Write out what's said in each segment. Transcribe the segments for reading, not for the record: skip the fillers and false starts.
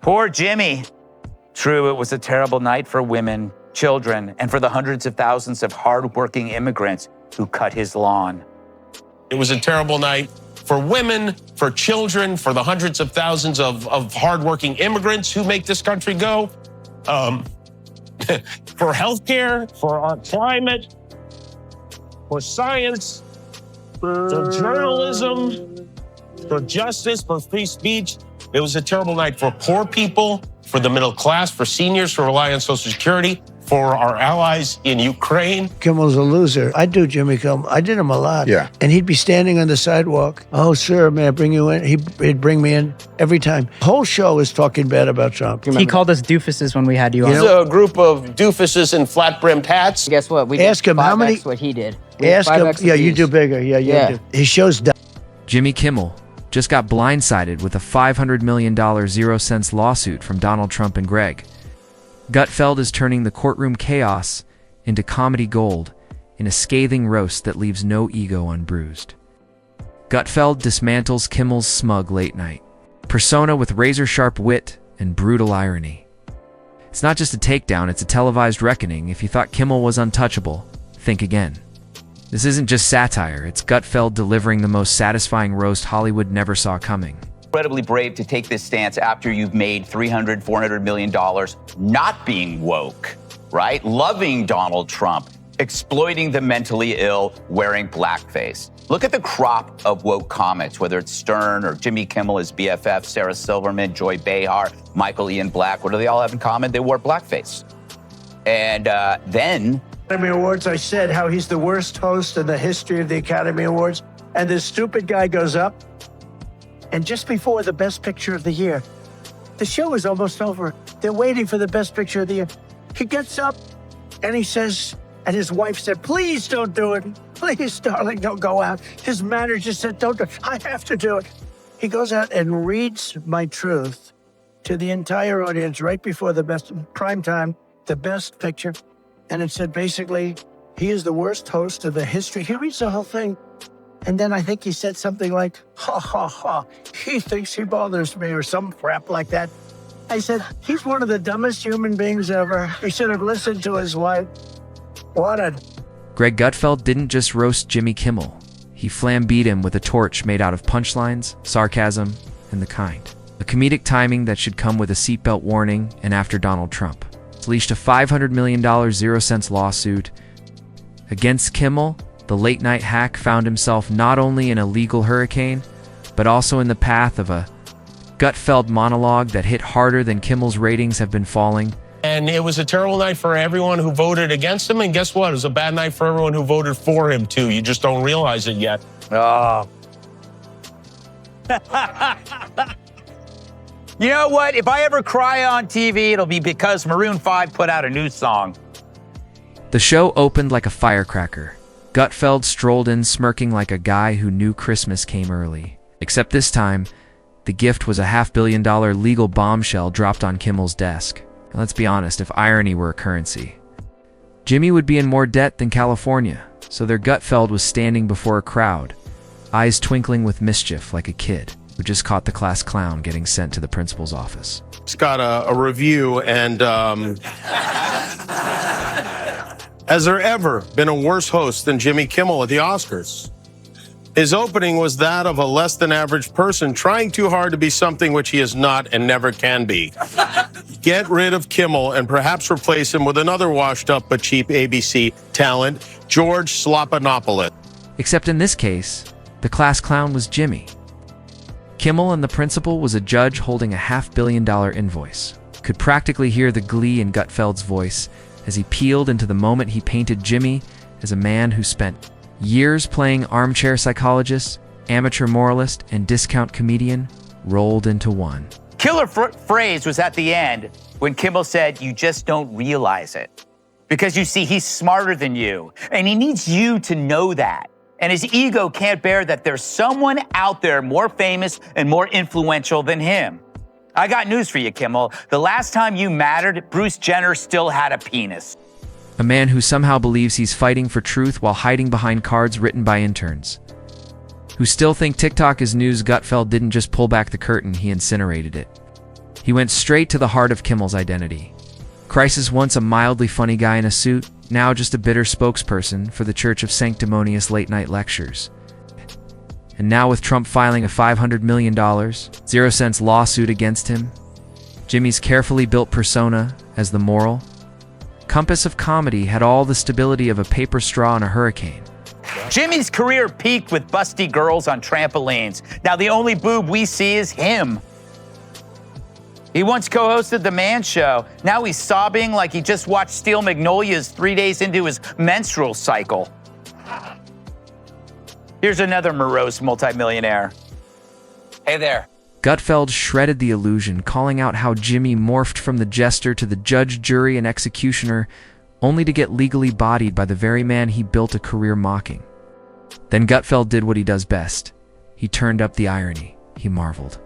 Poor Jimmy. True, it was a terrible night for women, children, and for the hundreds of thousands of hardworking immigrants who cut his lawn. It was a terrible night for women, for children, for the hundreds of thousands of hardworking immigrants who make this country go, for healthcare, for our climate, for science, for journalism, for justice, for free speech. It was a terrible night for poor people, for the middle class, for seniors who rely on Social Security, for our allies in Ukraine. Kimmel's a loser. I do Jimmy Kimmel. I did him a lot. Yeah. And he'd be standing on the sidewalk. Oh, sir, may I bring you in? He'd bring me in every time. The whole show is talking bad about Trump. He called us doofuses when we had you on. He's a group of doofuses in flat-brimmed hats. Guess what? We Ask did him how 5x many. what he did. Ask him. Yeah, you do bigger. Yeah, you do. His show's done. Jimmy Kimmel just got blindsided with a $500 million 0 cents lawsuit from Donald Trump and Greg. Gutfeld is turning the courtroom chaos into comedy gold in a scathing roast that leaves no ego unbruised. Gutfeld dismantles Kimmel's smug late night persona with razor-sharp wit and brutal irony. It's not just a takedown, it's a televised reckoning. If you thought Kimmel was untouchable, think again. This isn't just satire, it's Gutfeld delivering the most satisfying roast Hollywood never saw coming. Incredibly brave to take this stance after you've made $300, $400 million not being woke, right? Loving Donald Trump, exploiting the mentally ill, wearing blackface. Look at the crop of woke comics, whether it's Stern or Jimmy Kimmel, his BFF, Sarah Silverman, Joy Behar, Michael Ian Black. What do they all have in common? They wore blackface. And then Academy Awards, I said how he's the worst host in the history of the Academy Awards. And this stupid guy goes up. And just before the Best Picture of the Year, the show is almost over. They're waiting for the Best Picture of the Year. He gets up and he says, and his wife said, please don't do it. Please, darling, don't go out. His manager said, don't do it. I have to do it. He goes out and reads my truth to the entire audience right before the best prime time, the Best Picture. And it said, basically, he is the worst host of the history. He reads the whole thing. And then I think he said something like, ha, ha, ha, he thinks he bothers me or some crap like that. I said, he's one of the dumbest human beings ever. He should have listened to his wife. What a... Greg Gutfeld didn't just roast Jimmy Kimmel. He flambeed him with a torch made out of punchlines, sarcasm, and the kind. A comedic timing that should come with a seatbelt warning and after Donald Trump. It's leashed a $500 million 0 cents lawsuit. Against Kimmel, the late-night hack found himself not only in a legal hurricane, but also in the path of a Gutfeld monologue that hit harder than Kimmel's ratings have been falling. And it was a terrible night for everyone who voted against him. And guess what? It was a bad night for everyone who voted for him, too. You just don't realize it yet. Oh. You know what? If I ever cry on TV, it'll be because Maroon 5 put out a new song. The show opened like a firecracker. Gutfeld strolled in smirking like a guy who knew Christmas came early. Except this time, the gift was a $500 million legal bombshell dropped on Kimmel's desk. And let's be honest, if irony were a currency, Jimmy would be in more debt than California, so their Gutfeld was standing before a crowd, eyes twinkling with mischief like a kid who just caught the class clown getting sent to the principal's office. It's got a review, and has there ever been a worse host than Jimmy Kimmel at the Oscars? His opening was that of a less than average person trying too hard to be something which he is not and never can be. Get rid of Kimmel and perhaps replace him with another washed up but cheap ABC talent, George Slopanopoulos. Except in this case, the class clown was Jimmy. Kimmel and the principal was a judge holding a $500 million invoice. Could practically hear the glee in Gutfeld's voice as he peeled into the moment he painted Jimmy as a man who spent years playing armchair psychologist, amateur moralist, and discount comedian rolled into one. Killer phrase was at the end when Kimmel said, you just don't realize it. Because you see, he's smarter than you, and he needs you to know that. And his ego can't bear that there's someone out there more famous and more influential than him. I got news for you, Kimmel. The last time you mattered, Bruce Jenner still had a penis. A man who somehow believes he's fighting for truth while hiding behind cards written by interns. Who still think TikTok is news. Gutfeld didn't just pull back the curtain, he incinerated it. He went straight to the heart of Kimmel's identity. Crisis, once a mildly funny guy in a suit, now just a bitter spokesperson for the Church of Sanctimonious late-night lectures. And now with Trump filing a $500 million, 0 cents lawsuit against him, Jimmy's carefully built persona as the moral compass of comedy had all the stability of a paper straw in a hurricane. Jimmy's career peaked with busty girls on trampolines. Now the only boob we see is him. He once co-hosted The Man Show. Now he's sobbing like he just watched Steel Magnolias 3 days into his menstrual cycle. Here's another morose multimillionaire. Hey there. Gutfeld shredded the illusion, calling out how Jimmy morphed from the jester to the judge, jury, and executioner, only to get legally bodied by the very man he built a career mocking. Then Gutfeld did what he does best. He turned up the irony. He marveled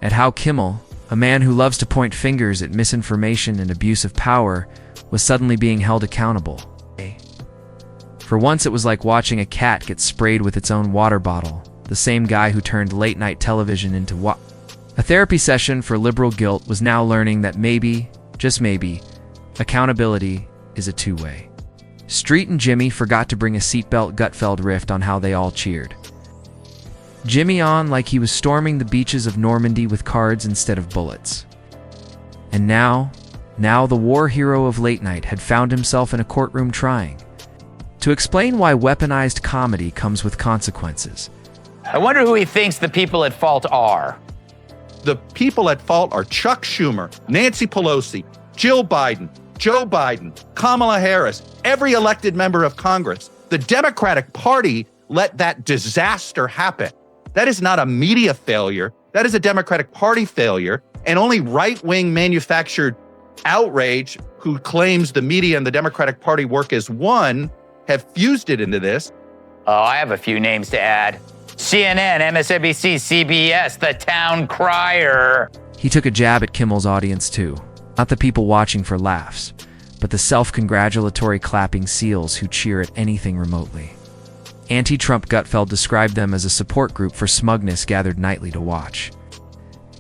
at how Kimmel, a man who loves to point fingers at misinformation and abuse of power, was suddenly being held accountable. For once, it was like watching a cat get sprayed with its own water bottle, the same guy who turned late-night television into a therapy session for liberal guilt was now learning that maybe, just maybe, accountability is a two-way. Street and Jimmy forgot to bring a seatbelt. Gutfeld riffed on how they all cheered Jimmy on like he was storming the beaches of Normandy with cards instead of bullets. And now the war hero of late night had found himself in a courtroom trying to explain why weaponized comedy comes with consequences. I wonder who he thinks the people at fault are. The people at fault are Chuck Schumer, Nancy Pelosi, Jill Biden, Joe Biden, Kamala Harris, every elected member of Congress. The Democratic Party let that disaster happen. That is not a media failure. That is a Democratic Party failure. And only right-wing manufactured outrage who claims the media and the Democratic Party work as one have fused it into this. Oh, I have a few names to add. CNN, MSNBC, CBS, the town crier. He took a jab at Kimmel's audience too. Not the people watching for laughs, but the self-congratulatory clapping seals who cheer at anything remotely. Anti-Trump Gutfeld described them as a support group for smugness gathered nightly to watch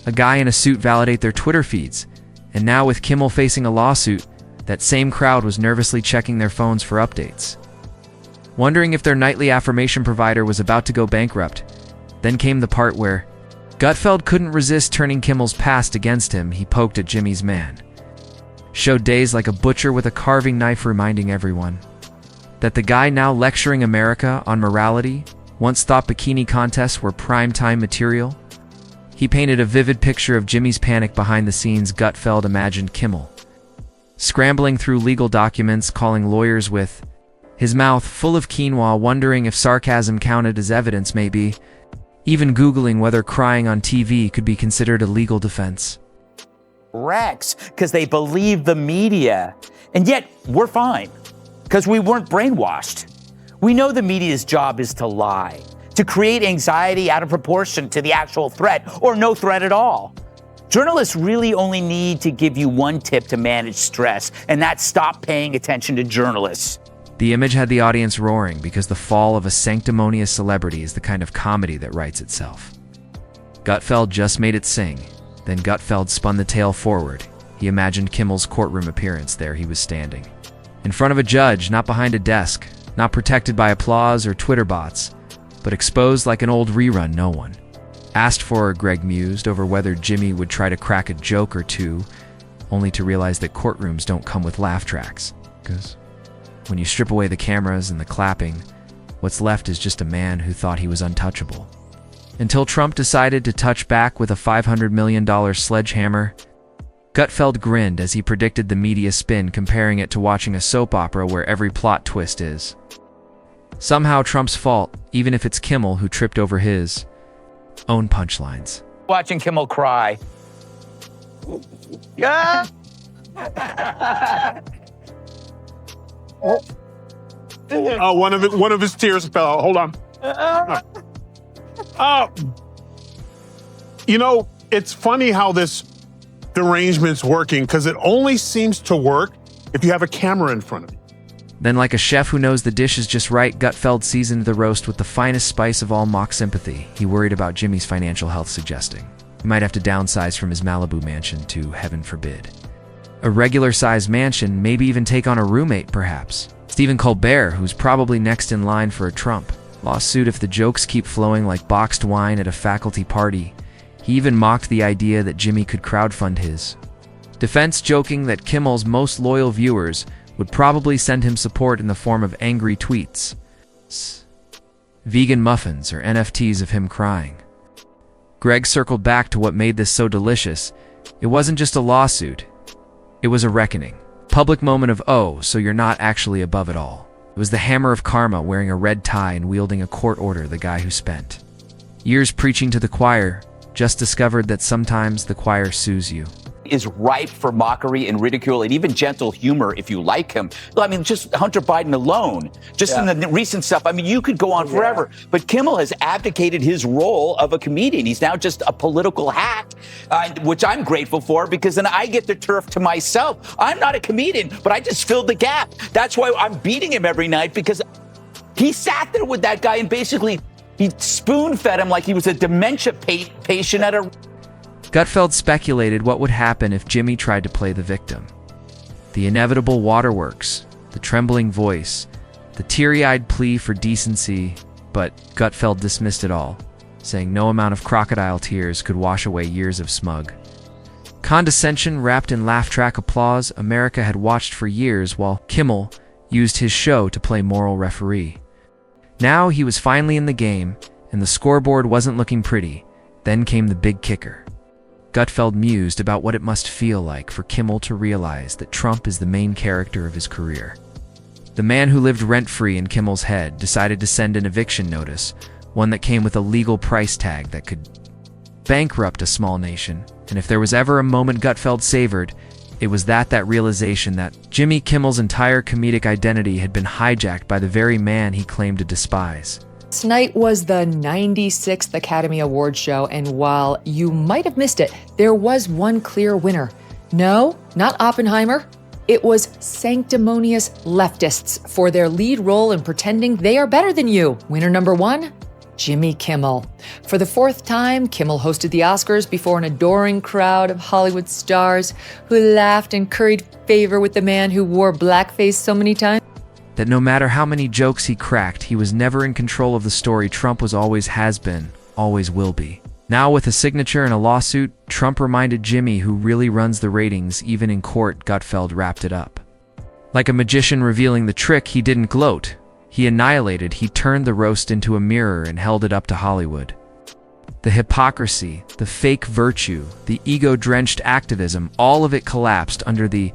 a guy in a suit validate their Twitter feeds, and now with Kimmel facing a lawsuit, that same crowd was nervously checking their phones for updates, wondering if their nightly affirmation provider was about to go bankrupt. Then came the part where Gutfeld couldn't resist turning Kimmel's past against him. He poked at Jimmy's man, showed days like a butcher with a carving knife, reminding everyone that the guy now lecturing America on morality once thought bikini contests were prime-time material. He painted a vivid picture of Jimmy's panic behind the scenes. Gutfeld imagined Kimmel scrambling through legal documents, calling lawyers with his mouth full of quinoa, wondering if sarcasm counted as evidence, maybe even Googling whether crying on TV could be considered a legal defense. Rex, because they believe the media. And yet, we're fine, because we weren't brainwashed. We know the media's job is to lie, to create anxiety out of proportion to the actual threat, or no threat at all. Journalists really only need to give you one tip to manage stress, and that's stop paying attention to journalists. The image had the audience roaring because the fall of a sanctimonious celebrity is the kind of comedy that writes itself. Gutfeld just made it sing. Then Gutfeld spun the tale forward. He imagined Kimmel's courtroom appearance. There he was standing, in front of a judge, not behind a desk, not protected by applause or Twitter bots, but exposed like an old rerun no one asked for. Greg mused over whether Jimmy would try to crack a joke or two, only to realize that courtrooms don't come with laugh tracks. Because when you strip away the cameras and the clapping, what's left is just a man who thought he was untouchable. Until Trump decided to touch back with a $500 million sledgehammer. Gutfeld grinned as he predicted the media spin, comparing it to watching a soap opera where every plot twist is somehow Trump's fault, even if it's Kimmel who tripped over his own punchlines. Watching Kimmel cry. Yeah. Oh, one of his tears fell out. Hold on. You know, it's funny how this derangement's working, because it only seems to work if you have a camera in front of you. Then, like a chef who knows the dish is just right, Gutfeld seasoned the roast with the finest spice of all mock sympathy. He worried about Jimmy's financial health, suggesting He might have to downsize from his Malibu mansion to, heaven forbid, a regular-sized mansion, maybe even take on a roommate, perhaps. Stephen Colbert, who's probably next in line for a Trump lawsuit if the jokes keep flowing like boxed wine at a faculty party. He even mocked the idea that Jimmy could crowdfund his defense, joking that Kimmel's most loyal viewers would probably send him support in the form of angry tweets, vegan muffins, or NFTs of him crying. Greg circled back to what made this so delicious. It wasn't just a lawsuit. It was a reckoning. Public moment of, oh, so you're not actually above it all. It was the hammer of karma, wearing a red tie and wielding a court order, the guy who spent years preaching to the choir just discovered that sometimes the choir sues you. Is ripe for mockery and ridicule and even gentle humor if you like him. I mean, just Hunter Biden alone, just in the recent stuff, I mean, you could go on forever. But Kimmel has abdicated his role of a comedian. He's now just a political hack, which I'm grateful for, because then I get the turf to myself. I'm not a comedian, but I just filled the gap. That's why I'm beating him every night, because he sat there with that guy and basically he spoon-fed him like he was a dementia patient at a... Gutfeld speculated what would happen if Jimmy tried to play the victim. The inevitable waterworks, the trembling voice, the teary-eyed plea for decency, but Gutfeld dismissed it all, saying no amount of crocodile tears could wash away years of smug condescension wrapped in laugh-track applause America had watched for years while Kimmel used his show to play moral referee. Now he was finally in the game, and the scoreboard wasn't looking pretty. Then came the big kicker. Gutfeld mused about what it must feel like for Kimmel to realize that Trump is the main character of his career. The man who lived rent-free in Kimmel's head decided to send an eviction notice, one that came with a legal price tag that could bankrupt a small nation. And if there was ever a moment Gutfeld savored, it was that realization that Jimmy Kimmel's entire comedic identity had been hijacked by the very man he claimed to despise. Tonight was the 96th Academy Awards show, and while you might have missed it, there was one clear winner. No, not Oppenheimer. It was sanctimonious leftists for their lead role in pretending they are better than you. Winner number one, Jimmy Kimmel. For the fourth time, Kimmel hosted the Oscars before an adoring crowd of Hollywood stars who laughed and curried favor with the man who wore blackface so many times that no matter how many jokes he cracked, he was never in control of the story. Trump was always has been, always will be. Now with a signature and a lawsuit, Trump reminded Jimmy who really runs the ratings. Even in court, Gutfeld wrapped it up. Like a magician revealing the trick, he didn't gloat. He annihilated, he turned the roast into a mirror and held it up to Hollywood. The hypocrisy, the fake virtue, the ego-drenched activism, all of it collapsed under the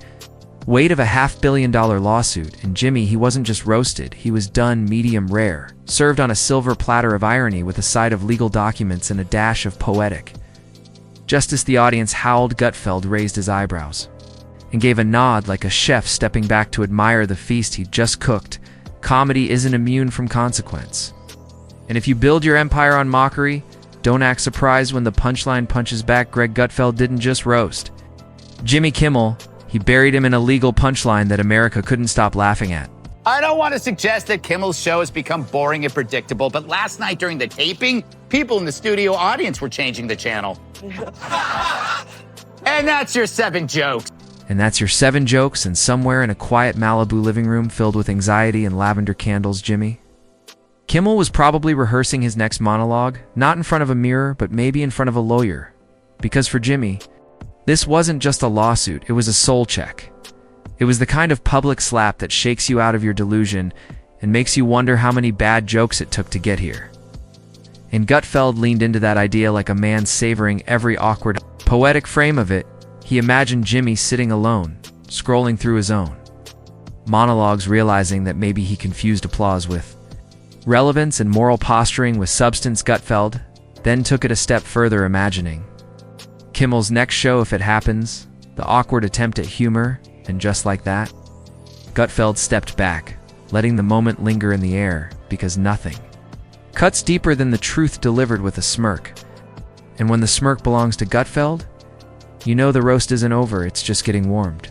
weight of a $500 million lawsuit, and Jimmy, he wasn't just roasted, he was done medium rare, served on a silver platter of irony with a side of legal documents and a dash of poetic. Just as the audience howled, Gutfeld raised his eyebrows and gave a nod like a chef stepping back to admire the feast he'd just cooked. Comedy isn't immune from consequence. And if you build your empire on mockery, don't act surprised when the punchline punches back. Greg Gutfeld didn't just roast Jimmy Kimmel, he buried him in a legal punchline that America couldn't stop laughing at. I don't want to suggest that Kimmel's show has become boring and predictable, but last night during the taping, people in the studio audience were changing the channel. And that's your 7 jokes. And that's your 7 jokes, and somewhere in a quiet Malibu living room filled with anxiety and lavender candles, Jimmy. Kimmel was probably rehearsing his next monologue, not in front of a mirror, but maybe in front of a lawyer. Because for Jimmy, this wasn't just a lawsuit, it was a soul check. It was the kind of public slap that shakes you out of your delusion and makes you wonder how many bad jokes it took to get here. And Gutfeld leaned into that idea like a man savoring every awkward, poetic frame of it. He imagined Jimmy sitting alone, scrolling through his own monologues, realizing that maybe he confused applause with relevance and moral posturing with substance. Gutfeld then took it a step further, imagining Kimmel's next show if it happens, the awkward attempt at humor, and just like that, Gutfeld stepped back, letting the moment linger in the air, because nothing cuts deeper than the truth delivered with a smirk. And when the smirk belongs to Gutfeld, you know the roast isn't over, it's just getting warmed.